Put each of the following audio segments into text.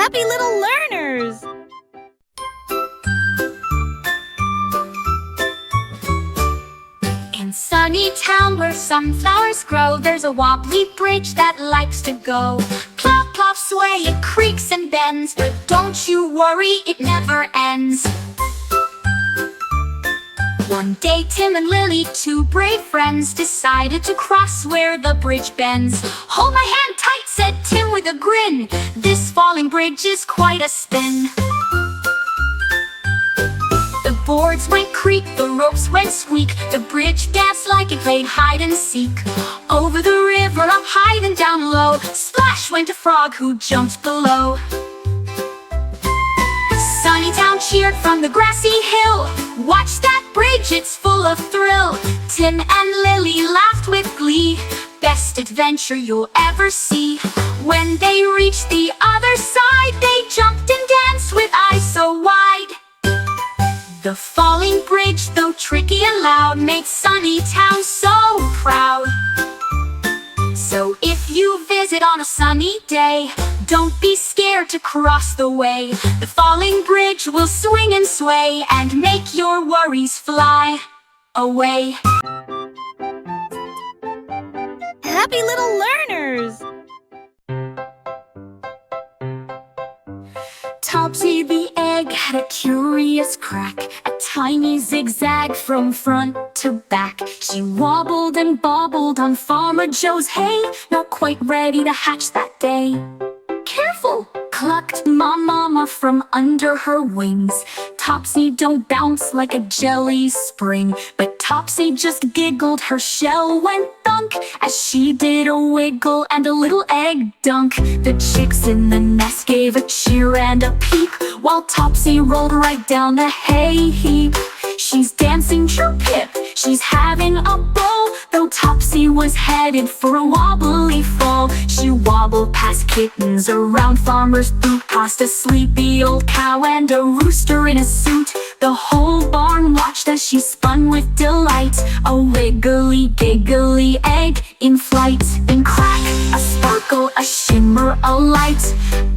Happy little learners! In sunny town where sunflowers grow, there's a wobbly bridge that likes to go. Plop, plop, sway, it creaks and bends, but don't you worry, it never ends. One day Tim and Lily, two brave friends, decided to cross where the bridge bends. "Hold my hand tight," said Tim with a grin, "this falling bridge is quite a spin." The boards went creak, the ropes went squeak, the bridge danced like it played hide and seek. Over the river, up high then down low, splash went a frog who jumped below. Sunnytown cheered from the grassy hill, "Watch that bridge, it's full of thrill." Tim and Lily laughed with glee, "Best adventure you'll ever see." When they reached the other side, they jumped and danced with eyes so wide. The falling bridge, though tricky and loud, made Sunnytown so proud. So if you visit on a sunny day, don't be scared to cross the way. The falling bridge will swing and sway and make your worries fly away. Happy little learners! Topsy the egg had a curious crack, a tiny zigzag from front to back. She wobbled and bobbled on Farmer Joe's hay, not quite ready to hatch that day. "Careful!" clucked Mama from under her wings. "Topsy, don't bounce like a jelly spring." But Topsy just giggled, her shell went thunk as she did a wiggle and a little egg dunk. The chicks in the nest gave a cheer and a peep, while Topsy rolled right down the hay heap. She's dancing chirp-hip, she's having a ball, though Topsy was headed for a wobbly fall. She wobbled past kittens, around Farmer's boot, past a sleepy old cow and a rooster in a suit. The whole barn watched as she spun with delight, a wiggly giggly egg in flight. Then crack, a sparkle, a shimmer, a light.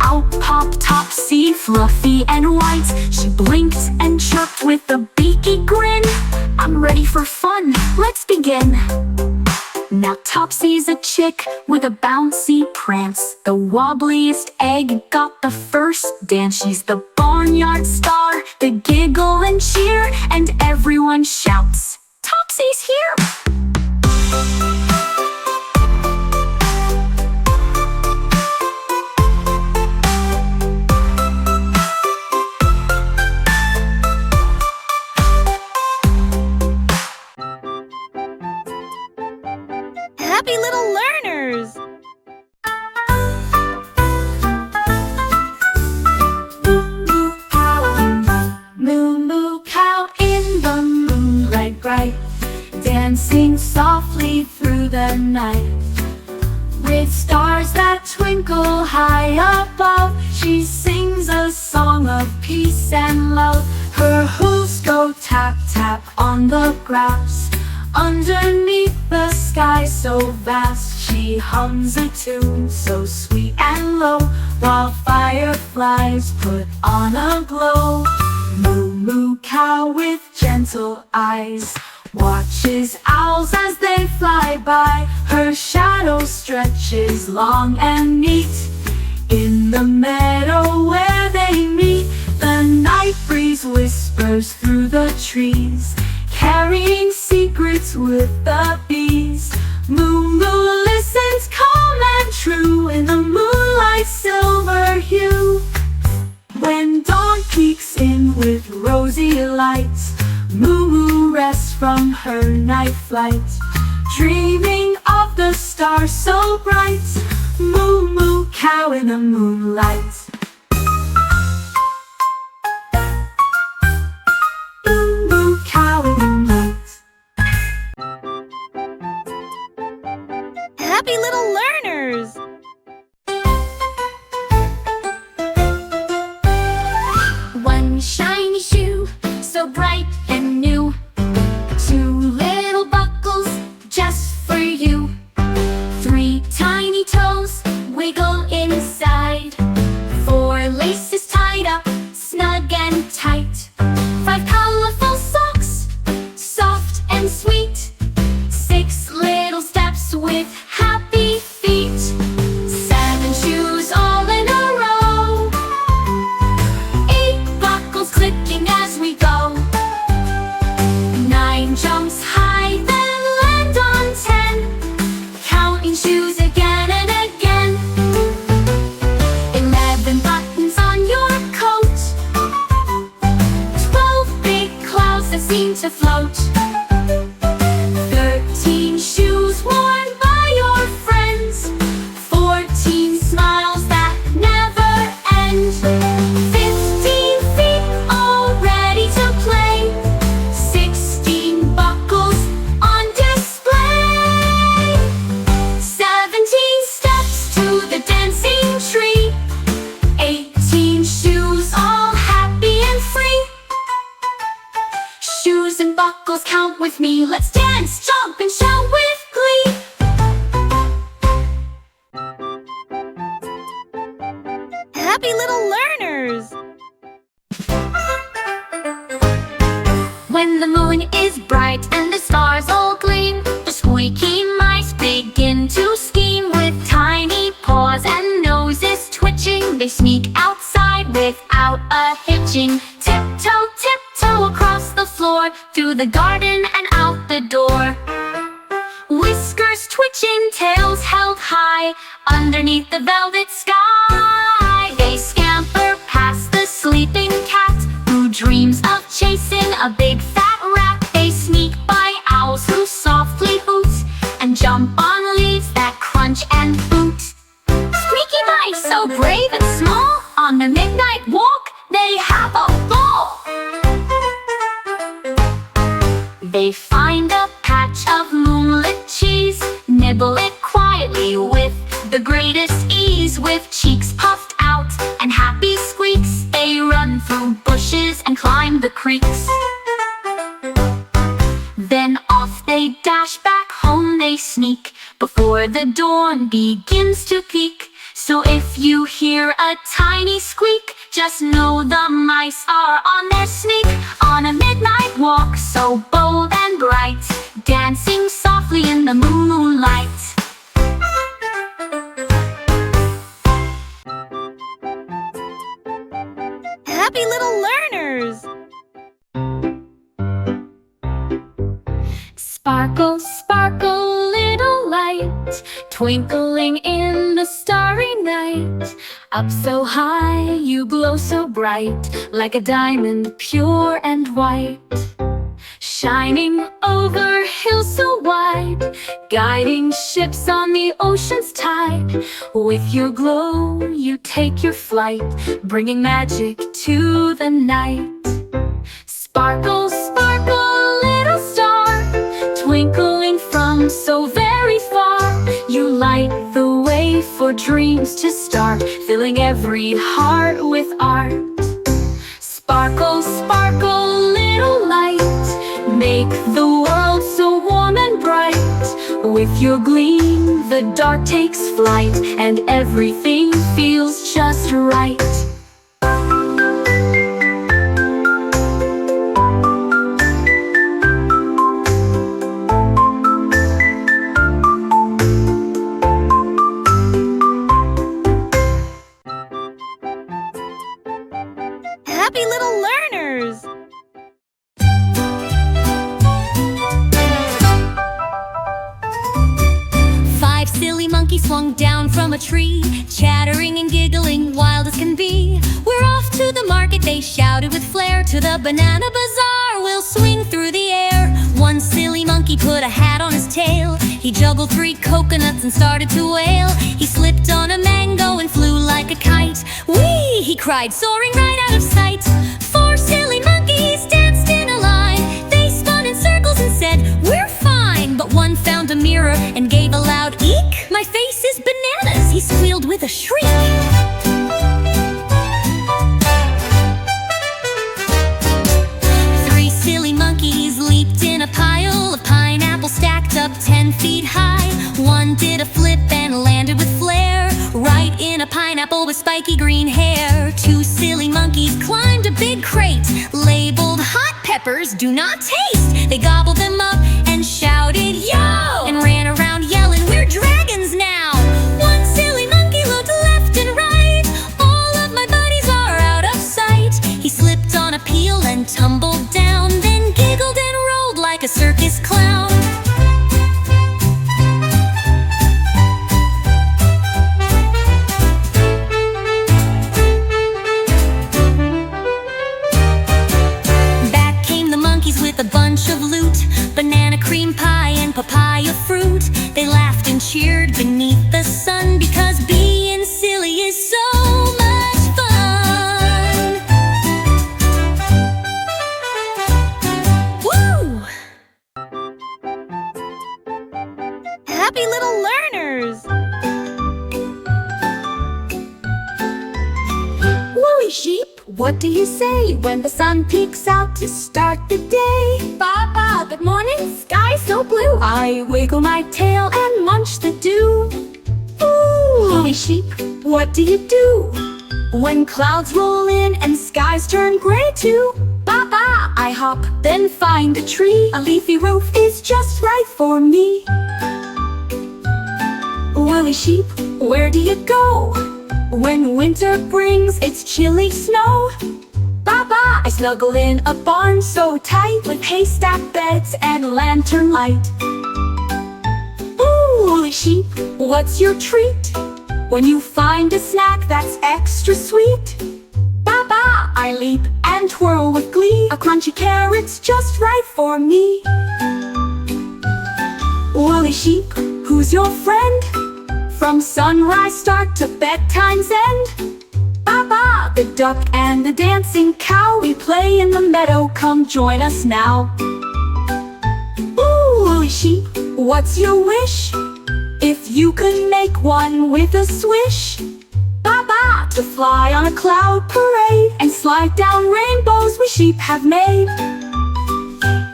Out popped Topsy, fluffy and white. She blinked and chirped with a beaky grin, "I'm ready for fun, let's begin." Now Topsy's a chick with a bouncy prance, the wobbliest egg got the first dance. She's the barnyard star, the giggle and cheer, and everyone shouts, "Topsy's here!" Happy little learners! Moo moo cow in the moonlight bright, dancing softly through the night. With stars that twinkle high above, she sings a song of peace and love. Her hooves go tap tap on the grass, underneath the sky so vast. She hums a tune so sweet and low, while fireflies put on a glow. Moo moo cow with gentle eyes watches owls as they fly by. Her shadow stretches long and neat in the meadow where they meet. The night breeze whispers through the trees, carrying secrets with the bees. Moo moo listens calm and true in the moonlight's silver hue. When dawn peeks in with rosy lights, Moo moo rests from her night flight, dreaming of the stars so bright. Moo moo cow in the moonlight. Moo moo cow in the moonlight. Happy little learners! One shiny shoe, so bright and new, two little buckles just for you. Three tiny toes wiggle inside, four sparkles, count with me. Let's dance, jump, and shout with glee. Happy little learners! When the moon is bright and the stars all gleam, the squeaky mice begin to scheme. With tiny paws and noses twitching, they sneak outside without a hitching. Tiptoe, tiptoe across the floor, through the garden and out the door. Whiskers twitching, tails held high, underneath the velvet sky. They scamper past the sleeping cat, who dreams of chasing a big fat rat. They sneak by owls who softly hoot, and jump on leaves that crunch and boot. Squeaky mice, so brave and small, on the midnight walk, they have a ball. They find a patch of moonlit cheese, nibble it quietly with the greatest ease. With cheeks puffed out and happy squeaks, they run through bushes and climb the creeks. Then off they dash back home, they sneak, before the dawn begins to peek. So if you hear a tiny squeak, just know the mice are on their sneak. On a midnight walk so bold and bright, dancing softly in the moonlight. Happy little learners! Sparkle, sparkle, little light, twinkling in the starry night. Up so high, you glow so bright, like a diamond, pure and white. Shining over hills so wide, guiding ships on the ocean's tide. With your glow, you take your flight, bringing magic to the night. Sparkle, sparkle, little star, twinkling from so very far. You light the way for dreams to start, filling every heart with art. Sparkle, sparkle, little light, make the world so warm and bright. With your gleam, the dark takes flight, and everything feels just right. Happy little learners! Five silly monkeys swung down from a tree, chattering and giggling, wild as can be. We're off to the market, they shouted with flair. To the banana bazaar, we'll swing through the air. One silly monkey put a hat on his tail. He juggled 3 coconuts and started to wail. He slipped on a mango and flew like a kite. Whee! He cried, soaring right out of sight. 4 silly monkeys danced in a line. They spun in circles and said, we're fine. But one found a mirror and gave a loud eek. My face is bananas, he squealed with a shriek. 3 silly monkeys leaped in a pile of pineapples stacked up 10 feet high. One did a flip and landed with flair, right in a pineapple with spiky green hair. 2 silly monkeys climbed a big crate labeled hot peppers do not taste. They gobbled them up and shouted yo, and ran around yelling, we're dragons now. 1 silly monkey looked left and right. All of my buddies are out of sight. He slipped on a peel and tumbled down, then giggled and rolled like a circus clown. Back came the monkeys with a bunch of loot, banana cream pie and papaya fruit. They laughed and cheered beneath the sun, because being silly is so much fun. Woo! Happy little learners! Woolly sheep, What do you say when the sun peeks out to start the day? Papa, good morning, sky so blue. I wiggle my tail and munch the dew. Ooh, Lily sheep, what do you do when clouds roll in and skies turn gray too? Papa, I hop, then find a tree. A leafy roof is just right for me. Woolly sheep, where do you go when winter brings its chilly snow? Papa, I snuggle in a barn so tight with haystack beds and lantern light. Ooh, woolly sheep, what's your treat when you find a snack that's extra sweet? Papa, I leap and twirl with glee. A crunchy carrot's just right for me. Woolly sheep, who's your friend from sunrise start to bedtime's end? Papa, the duck and the dancing cow. We play in the meadow, come join us now. Ooh, woolly sheep, what's your wish? If you could make one with a swish? Papa, to fly on a cloud parade and slide down rainbows we sheep have made.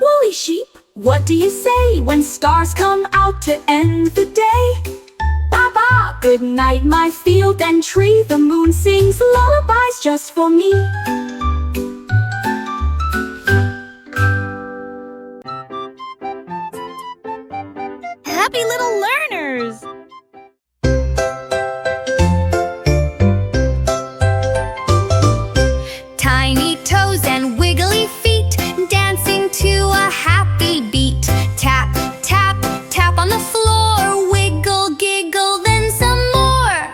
Woolly sheep, what do you say when stars come out to end the day? Papa, good night my field and tree. The moon sings lullabies just for me. Happy little learners! Tiny toes and wiggly feet, dancing to a happy beat. Tap, tap, tap on the floor, wiggle, giggle, then some more.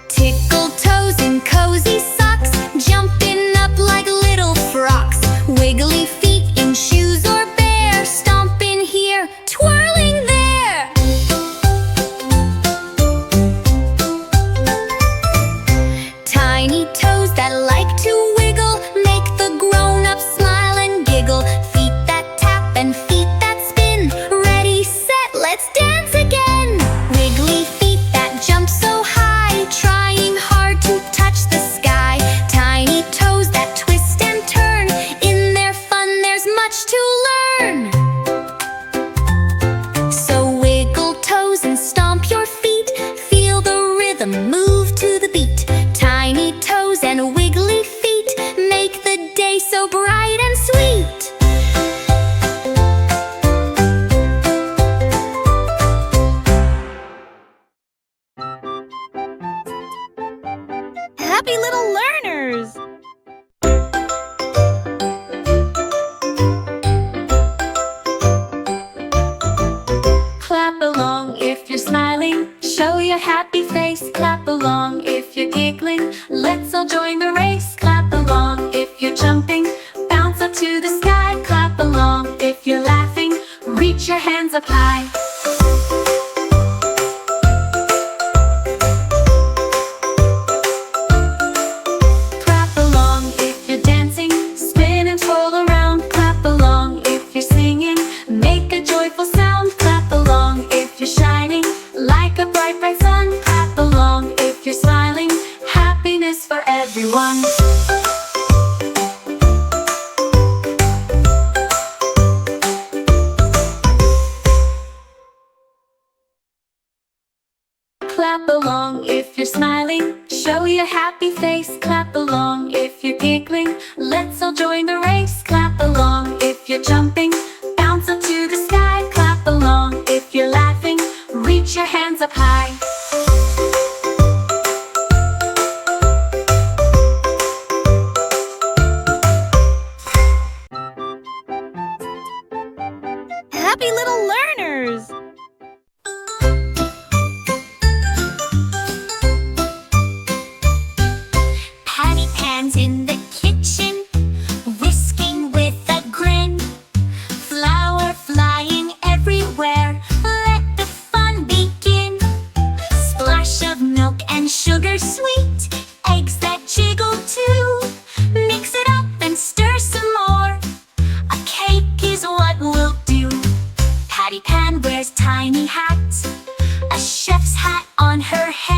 Tickle toes in cozy socks, jumping up like little frocks. Wiggly feet in shoes or bare, stomping here, twirling there. Tiny toes that like to wiggle, make the grown-ups smile and giggle. Feet that tap and feet that spin, ready, set, let's dance again. Wiggly feet that jump so high, trying hard to touch the sky. Tiny toes that twist and turn, in their fun there's much to learn. So wiggle toes and stomp your feet, feel the rhythm, move to the beat. Tiny toes and wiggly feet make the day so bright and sweet. Happy little learners! Clap along if you're smiling, show your happy face. Clap along if you're giggling, let's all join the race. Clap along if you're jumping, bounce up to the sky. Clap along if you're laughing, reach your hands up high. Clap along if you're dancing, spin and twirl around. Clap along if you're singing, make a joyful sound. Clap along if you're shining like a bright, bright sun. Clap along if you're smiling, happiness for everyone. Clap along if you're smiling, show your happy face. Clap along if you're giggling, let's all join the race. Clap along if you're jumping, bounce up to the sky. Clap along if you're laughing, reach your hands up high. Happy little learners! Patty Pan's in the kitchen, whisking with a grin. Flour flying everywhere, let the fun begin. Splash of milk and sugar sweet, eggs that jiggle too. Mix it up and stir some more, a cake is what we'll do. Patty Pan wears tiny hat, a chef's hat on her head.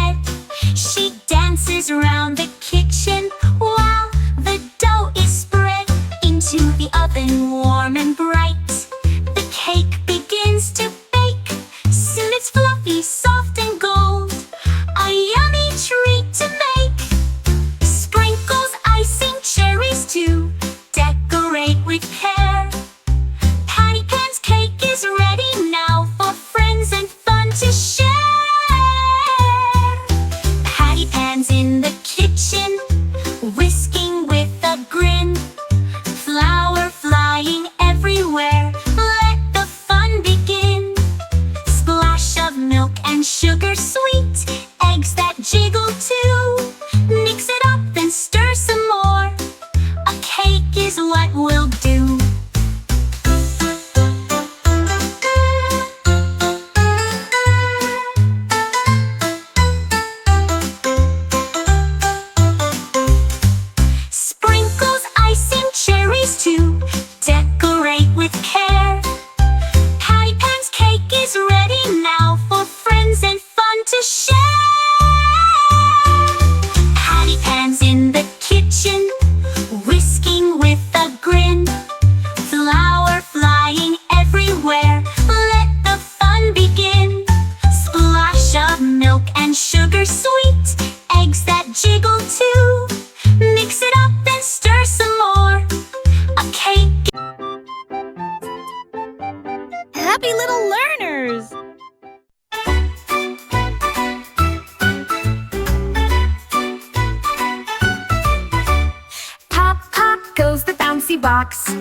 box,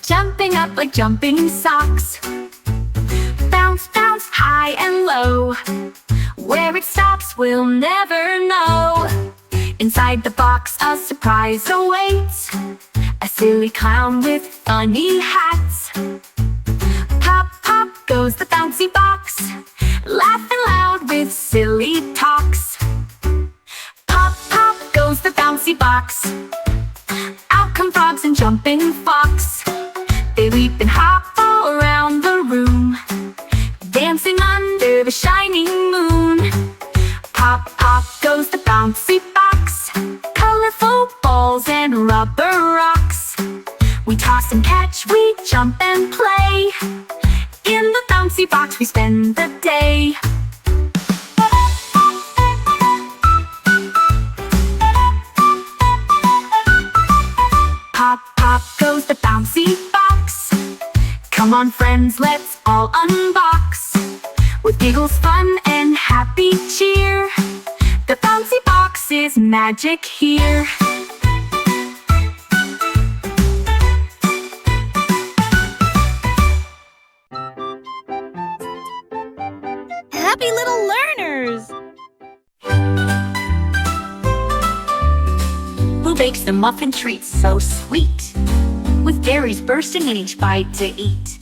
jumping up like jumping socks. Bounce, bounce, high and low. Where it stops, we'll never know. Inside the box, a surprise awaits. A silly clown with funny hats. Pop, pop goes the bouncy box, laughing loud with silly talks. Pop, pop goes the bouncy box. Out come frogs and jumping fox. They leap and hop all around the room, dancing under the shining moon. Pop, pop goes the bouncy box. Colorful balls and rubber rocks. We toss and catch, we jump and play. In the bouncy box we spend the day. Pop, pop goes the bouncy box. Come on friends, let's all unbox. With giggles, fun, and happy cheer, the bouncy box is magic here. Happy little learners! Who bakes the muffin treats so sweet, with berries bursting in each bite to eat?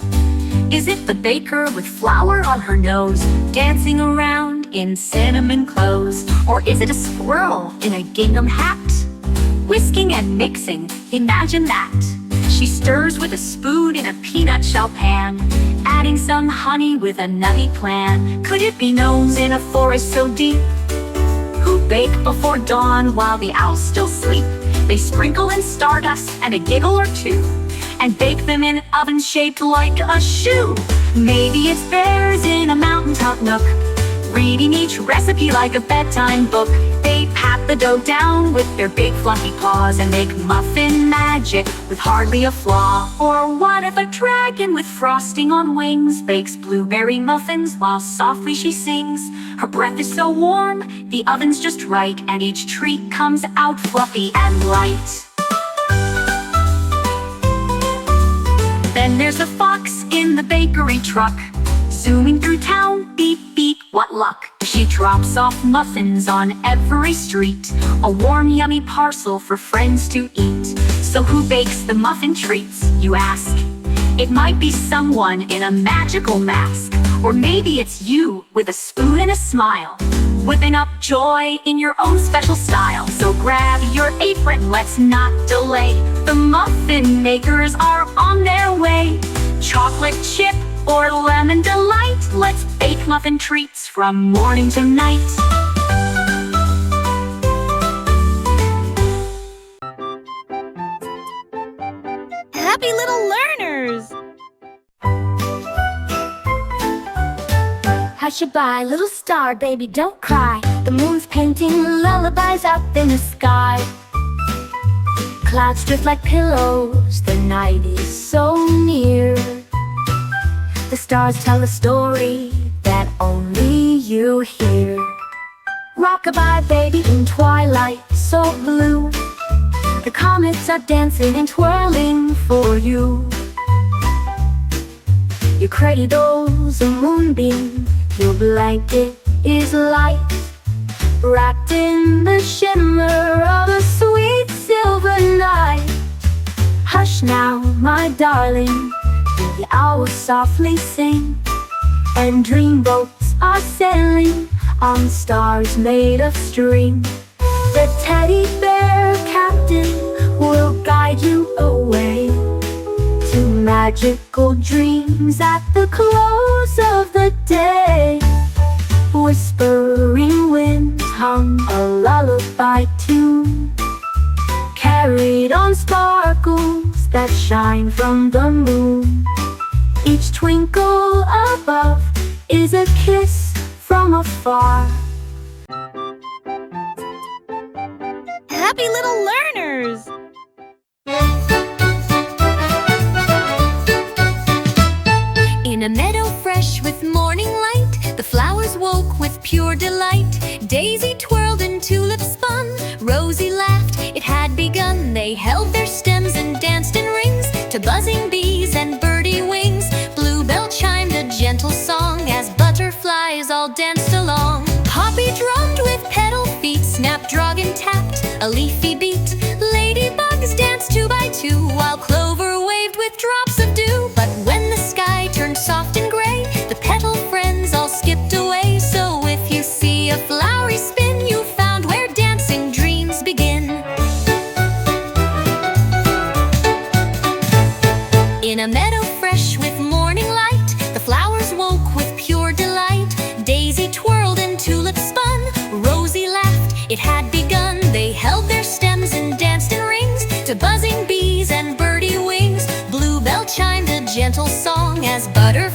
Is it the baker with flour on her nose, dancing around in cinnamon clothes? Or is it a squirrel in a gingham hat, whisking and mixing? Imagine that. She stirs with a spoon in a peanut shell pan, adding some honey with a nutty plan. Could it be gnomes in a forest so deep, who bake before dawn while the owls still sleep? They sprinkle in stardust and a giggle or two, and bake them in an oven shaped like a shoe. Maybe it's bears in a mountaintop nook, reading each recipe like a bedtime book. They pat the dough down with their big fluffy paws and make muffin magic with hardly a flaw. Or what if a dragon with frosting on wings bakes blueberry muffins while softly she sings? Her breath is so warm, the oven's just right, and each treat comes out fluffy and light. Then there's a fox in the bakery truck, zooming through town, beep beep, what luck. She drops off muffins on every street, a warm yummy parcel for friends to eat. So who bakes the muffin treats, you ask? It might be someone in a magical mask, or maybe it's you with a spoon and a smile, whipping up joy in your own special style. So grab your apron, let's not delay. The muffin makers are on their way. Chocolate chip or lemon delight, let's bake muffin treats from morning to night. Happy little learners! Hush-a-bye, little star, baby, don't cry. The moon's painting lullabies up in the sky. Clouds drift like pillows, the night is so near. The stars tell a story that only you hear. Rock-a-bye, baby, in twilight so blue. The comets are dancing and twirling for you. Your cradle's a moonbeam, your blanket is light, wrapped in the shimmer of a sweet silver night. Hush now, my darling, the owls softly sing, and dreamboats are sailing on stars made of string. The teddy bear captain will guide you away to magical dreams at the close of the day. Whispering winds hum a lullaby tune, carried on sparkles that shine from the moon. Each twinkle above is a kiss from afar. Happy little learners! In a meadow fresh with morning light, the flowers woke with pure delight. Daisy twirled and tulip spun, Rosie laughed, it had begun. They held their stems and danced and to buzzing bees and birdie wings. Bluebell chimed a gentle song as butterflies all danced along. Poppy drummed with pedal feet, snapdragon tapped a leafy beat. Ladybugs danced 2 by 2 while clover waved with drops of dew. But when the sky turned soft and gray, the petal friends all skipped away. So if you see a flowery spin, you found where dancing dreams begin. In a meadow fresh with morning light, the flowers woke with pure delight. Daisy twirled and tulip spun, Rosie laughed, it had begun. They held their stems and danced in rings to buzzing bees and birdie wings. Bluebell chimed a gentle song as butterflies